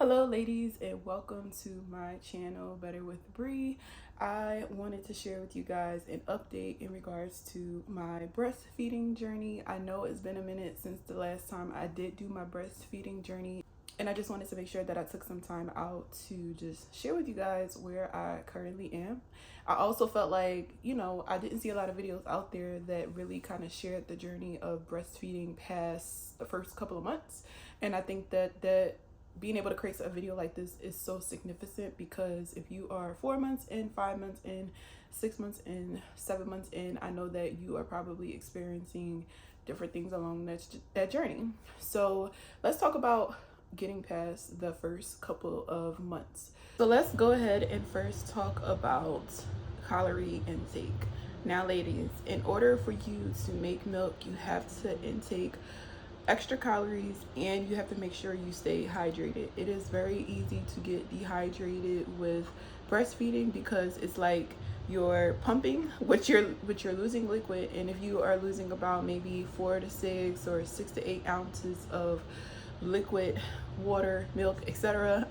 Hello ladies, and welcome to my channel Better with Bree. I wanted to share with you guys an update in regards to my breastfeeding journey. I know it's been a minute since the last time I did do my breastfeeding journey, and I just wanted to make sure that I took some time out to just share with you guys where I currently am. I also felt like, I didn't see a lot of videos out there that really kind of shared the journey of breastfeeding past the first couple of months. And I think that being able to create a video like this is so significant, because if you are 4 months in, 5 months in, 6 months in, 7 months in, I know that you are probably experiencing different things along that journey. So let's talk about getting past the first couple of months. So let's go ahead and first talk about calorie intake. Now ladies, in order for you to make milk, you have to intake extra calories, and you have to make sure you stay hydrated. It is very easy to get dehydrated with breastfeeding because it's like you're pumping what you're losing liquid, and if you are losing about maybe 4 to 6 or 6 to 8 ounces of liquid, water, milk, etc.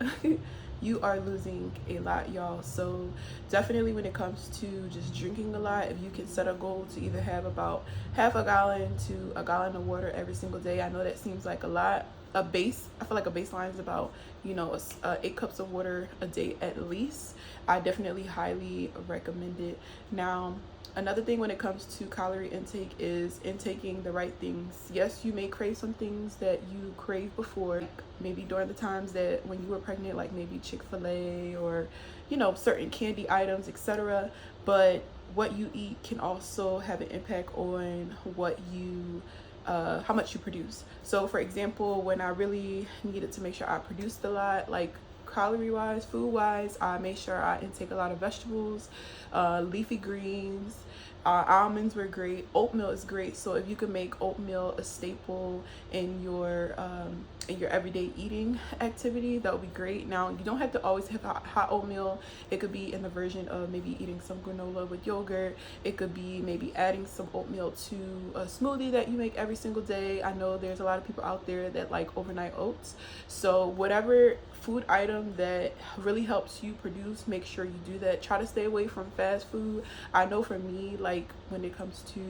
you are losing a lot, y'all. So definitely when it comes to just drinking a lot, if you can set a goal to either have about half a gallon to a gallon of water every single day. I know that seems like a lot. I feel like a baseline is about 8 cups of water a day at least. I definitely highly recommend it. Now another thing when it comes to calorie intake is intaking the right things. Yes, you may crave some things that you craved before, like maybe during the times that when you were pregnant, like maybe Chick-fil-A or certain candy items, etc. But what you eat can also have an impact on what you how much you produce. So for example, when I really needed to make sure I produced a lot, like calorie wise, food wise, I made sure I intake a lot of vegetables, leafy greens. Almonds were great. Oatmeal is great. So if you can make oatmeal a staple in your everyday eating activity, that would be great. Now you don't have to always have hot oatmeal. It could be in the version of maybe eating some granola with yogurt. It could be maybe adding some oatmeal to a smoothie that you make every single day. I know there's a lot of people out there that like overnight oats. So whatever food item that really helps you produce, make sure you do that. Try to stay away from fast food. I know for me, like when it comes to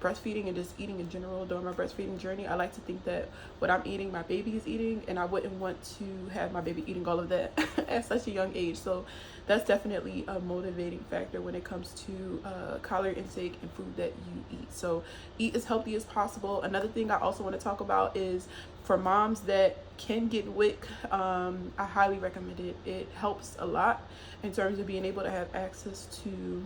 breastfeeding and just eating in general during my breastfeeding journey, I like to think that what I'm eating, my baby is eating, and I wouldn't want to have my baby eating all of that at such a young age. So that's definitely a motivating factor when it comes to calorie intake and food that you eat. So eat as healthy as possible. Another thing I also want to talk about is for moms that can get WIC, I highly recommend it. It helps a lot in terms of being able to have access to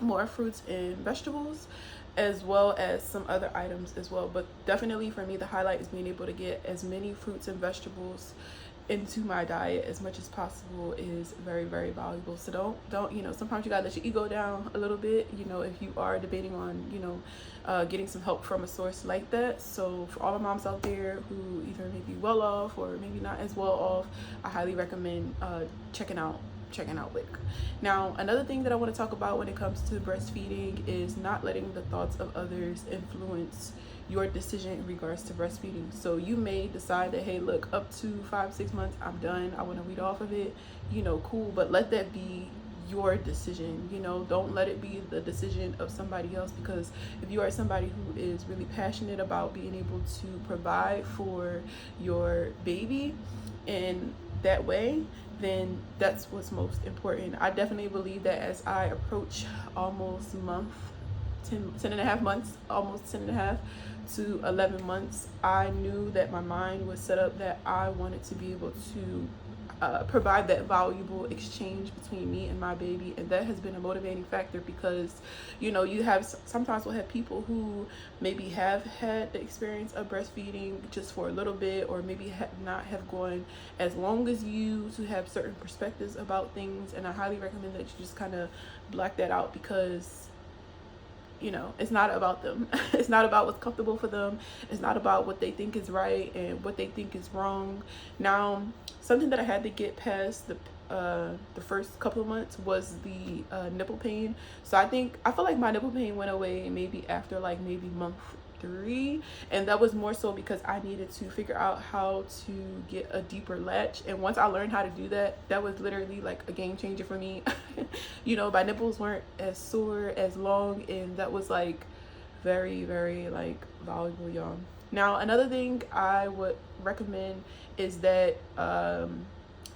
more fruits and vegetables, as well as some other items as well. But definitely for me, the highlight is being able to get as many fruits and vegetables into my diet as much as possible is very, very valuable. So don't sometimes you gotta let your ego down a little bit, if you are debating on getting some help from a source like that. So for all the moms out there who either may be well off or maybe not as well off, I highly recommend checking out WIC. Now another thing that I want to talk about when it comes to breastfeeding is not letting the thoughts of others influence your decision in regards to breastfeeding. So you may decide that, hey, look, up to 5-6 months I'm done, I want to wean off of it, cool, but let that be your decision. Don't let it be the decision of somebody else, because if you are somebody who is really passionate about being able to provide for your baby in that way, then that's what's most important. I definitely believe that as I approach almost 10 and a half months, almost 10 and a half to 11 months, I knew that my mind was set up that I wanted to be able to provide that valuable exchange between me and my baby. And that has been a motivating factor, because sometimes we'll have people who maybe have had the experience of breastfeeding just for a little bit, or maybe not have gone as long as you, to have certain perspectives about things. And I highly recommend that you just kind of block that out, because it's not about them. It's not about what's comfortable for them. It's not about what they think is right and what they think is wrong. Now, something that I had to get past the first couple of months was the nipple pain. So I feel like my nipple pain went away maybe after like maybe month 3, and that was more so because I needed to figure out how to get a deeper latch. And once I learned how to do that, that was literally like a game changer for me. You know, my nipples weren't as sore, as long, and that was like very, very like valuable, y'all. Now another thing I would recommend is that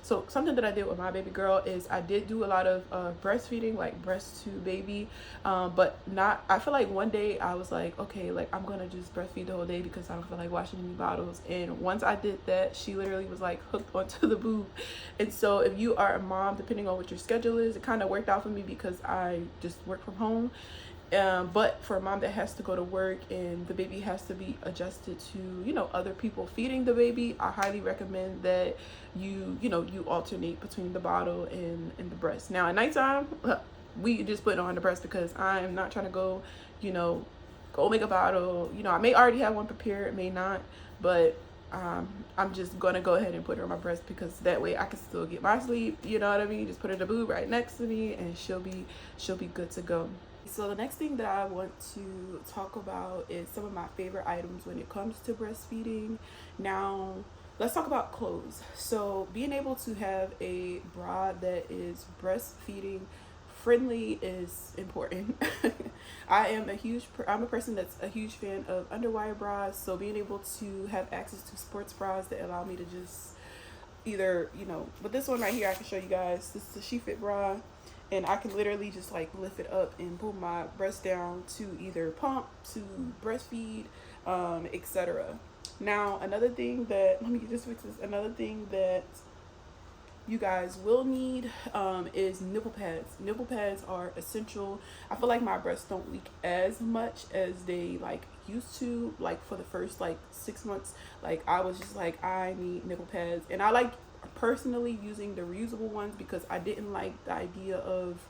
so something that I did with my baby girl is I did do a lot of breastfeeding, like breast to baby, but not, I feel like one day I was like, okay, like I'm gonna just breastfeed the whole day because I don't feel like washing any bottles. And once I did that, she literally was like hooked onto the boob. And so if you are a mom, depending on what your schedule is, it kind of worked out for me because I just work from home. But for a mom that has to go to work and the baby has to be adjusted to, you know, other people feeding the baby, I highly recommend that you alternate between the bottle and the breast. Now at nighttime, we just put it on the breast because I'm not trying to go make a bottle. You know, I may already have one prepared, may not, but I'm just gonna go ahead and put her on my breast because that way I can still get my sleep. You know what I mean? Just put her in the boob right next to me and she'll be good to go. So the next thing that I want to talk about is some of my favorite items when it comes to breastfeeding. Now, let's talk about clothes. So being able to have a bra that is breastfeeding friendly is important. I'm a person that's a huge fan of underwire bras. So being able to have access to sports bras that allow me to just either, but this one right here, I can show you guys. This is a She Fit bra. And I can literally just like lift it up and pull my breast down to either pump, to breastfeed, etc. Now, another thing that, let me just fix this. Another thing that you guys will need is nipple pads. Nipple pads are essential. I feel like my breasts don't leak as much as they like used to. Like for the first like 6 months, like I was just like, I need nipple pads. And I like personally using the reusable ones because I didn't like the idea of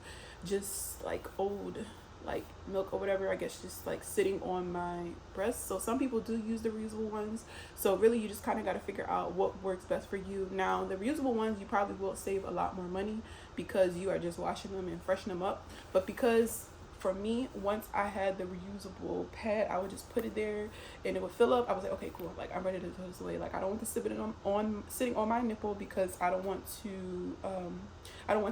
just like old like milk or whatever, I guess, just like sitting on my breast. So some people do use the reusable ones, so really you just kind of got to figure out what works best for you. Now the reusable ones, you probably will save a lot more money because you are just washing them and freshening them up. But because for me, once I had the reusable pad, I would just put it there and it would fill up. I was like, okay, cool. Like I'm ready to throw this away. Like I don't want to sitting on my nipple because I don't want to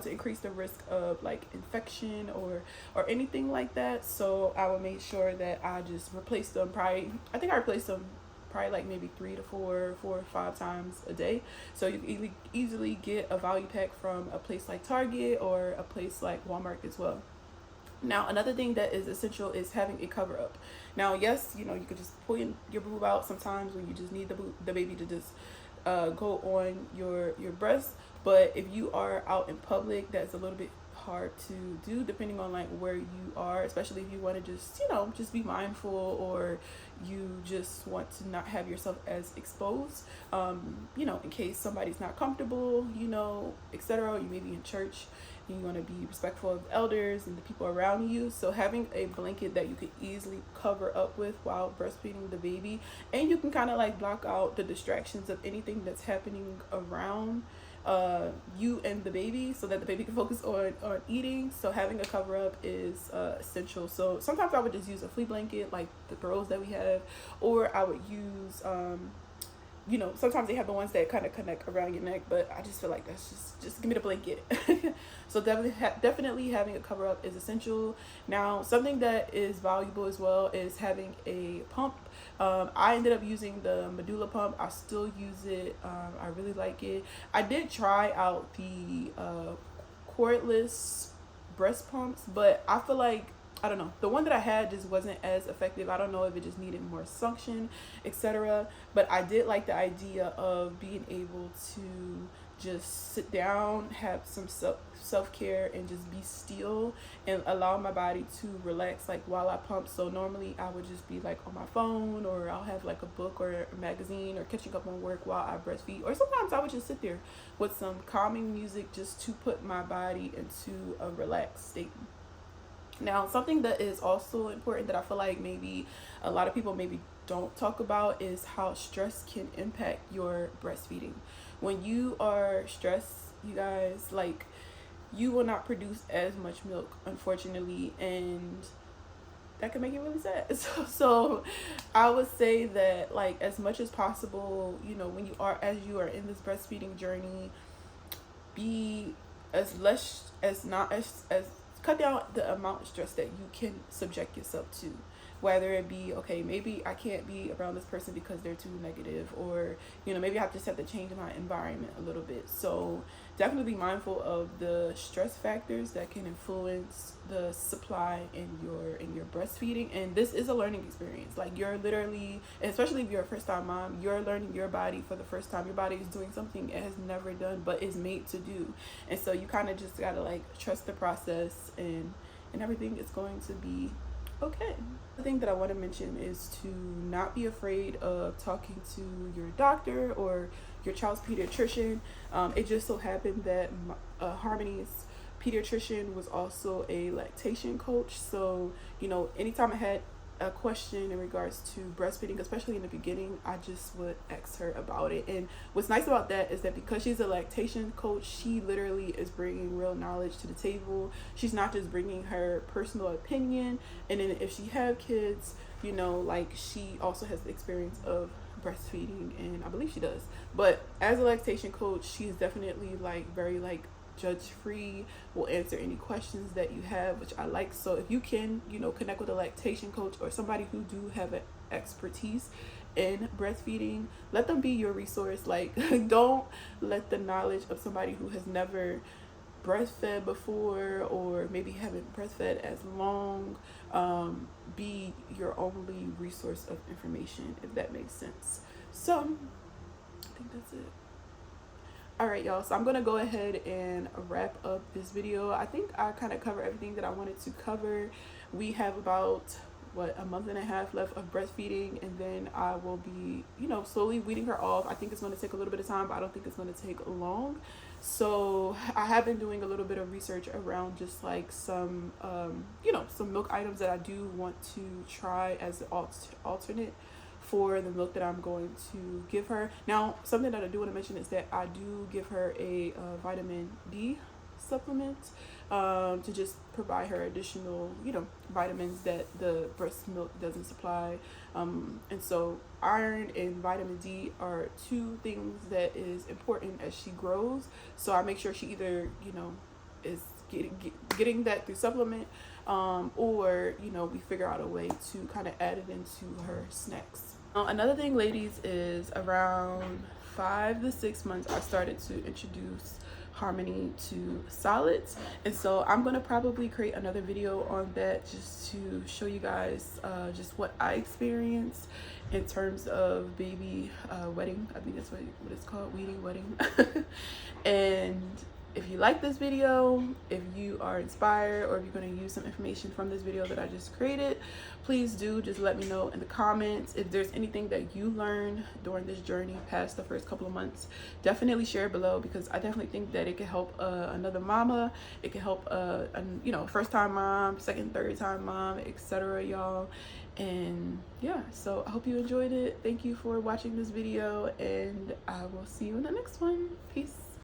increase the risk of like infection or anything like that. So I would make sure that I just replace them. I think I replaced them probably like maybe 3 to 4 or 5 times a day. So you can easily get a value pack from a place like Target or a place like Walmart as well. Now, another thing that is essential is having a cover up. Now, yes, you could just pull your boob out sometimes when you just need the baby to just go on your breast. But if you are out in public, that's a little bit hard to do depending on like where you are, especially if you want to just be mindful, or you just want to not have yourself as exposed, in case somebody's not comfortable, etc. You may be in church. You want to be respectful of the elders and the people around you. So having a blanket that you could easily cover up with while breastfeeding the baby, and you can kind of like block out the distractions of anything that's happening around you and the baby, so that the baby can focus on eating. So having a cover up is essential. So sometimes I would just use a flea blanket like the girls that we have, or I would use sometimes they have the ones that kind of connect around your neck, but I just feel like that's just give me the blanket. So definitely having a cover up is essential. Now, something that is valuable as well is having a pump. I ended up using the Medulla pump. I still use it. I really like it. I did try out the cordless breast pumps, but I feel like, I don't know, the one that I had just wasn't as effective. I don't know if it just needed more suction, etc. But I did like the idea of being able to just sit down, have some self-care, and just be still and allow my body to relax like while I pump. So normally I would just be like on my phone, or I'll have like a book or a magazine, or catching up on work while I breastfeed. Or sometimes I would just sit there with some calming music just to put my body into a relaxed state. Now, something that is also important that I feel like maybe a lot of people maybe don't talk about is how stress can impact your breastfeeding. When you are stressed, you guys, like, you will not produce as much milk, unfortunately, and that can make you really sad. So I would say that, like, as much as possible, you know, when you are, as you are in this breastfeeding journey, be as less as not as cut down the amount of stress that you can subject yourself to, whether it be, okay, maybe I can't be around this person because they're too negative, or, you know, maybe I just have to change my environment a little bit. So definitely be mindful of the stress factors that can influence the supply in your breastfeeding. And this is a learning experience. Like, you're literally, especially if you're a first time mom, you're learning your body for the first time. Your body is doing something it has never done but is made to do. And so you kind of just gotta, like, trust the process, and everything is going to be okay. The thing that I want to mention is to not be afraid of talking to your doctor or your child's pediatrician. It just so happened that Harmony's pediatrician was also a lactation coach. So, you know, anytime I had a question in regards to breastfeeding, especially in the beginning, I just would ask her about it. And what's nice about that is that because she's a lactation coach, she literally is bringing real knowledge to the table. She's not just bringing her personal opinion. And then if she have kids, you know, like, she also has the experience of breastfeeding, and I believe she does. But as a lactation coach, she's definitely, like, very, like, judge free, will answer any questions that you have, which I like. So if you can, you know, connect with a lactation coach or somebody who do have an expertise in breastfeeding, let them be your resource. Like, don't let the knowledge of somebody who has never breastfed before, or maybe haven't breastfed as long, be your only resource of information, if that makes sense. So I think that's it. All right, y'all, so I'm gonna go ahead and wrap up this video. I think I kind of covered everything that I wanted to cover. We have about, what, a month and a half left of breastfeeding, and then I will be, you know, slowly weaning her off. I think it's going to take a little bit of time, but I don't think it's going to take long. So I have been doing a little bit of research around just, like, some you know, some milk items that I do want to try as an alternate for the milk that I'm going to give her. Now, something that I do want to mention is that I do give her a vitamin D supplement, to just provide her additional, you know, vitamins that the breast milk doesn't supply. And so iron and vitamin D are two things that is important as she grows. So I make sure she either, you know, is getting that through supplement, or, you know, we figure out a way to kind of add it into her snacks. Another thing, ladies, is around 5 to 6 months I started to introduce Harmony to solids, and so I'm gonna probably create another video on that, just to show you guys just what I experienced in terms of baby wedding. I think that's what it's called, wedding. And if you like this video, if you are inspired, or if you're going to use some information from this video that I just created, please do just let me know in the comments. If there's anything that you learned during this journey past the first couple of months, definitely share below, because I definitely think that it can help another mama. It can help you know, first time mom, second, third time mom, etc., y'all. And yeah, so I hope you enjoyed it. Thank you for watching this video, and I will see you in the next one. Peace.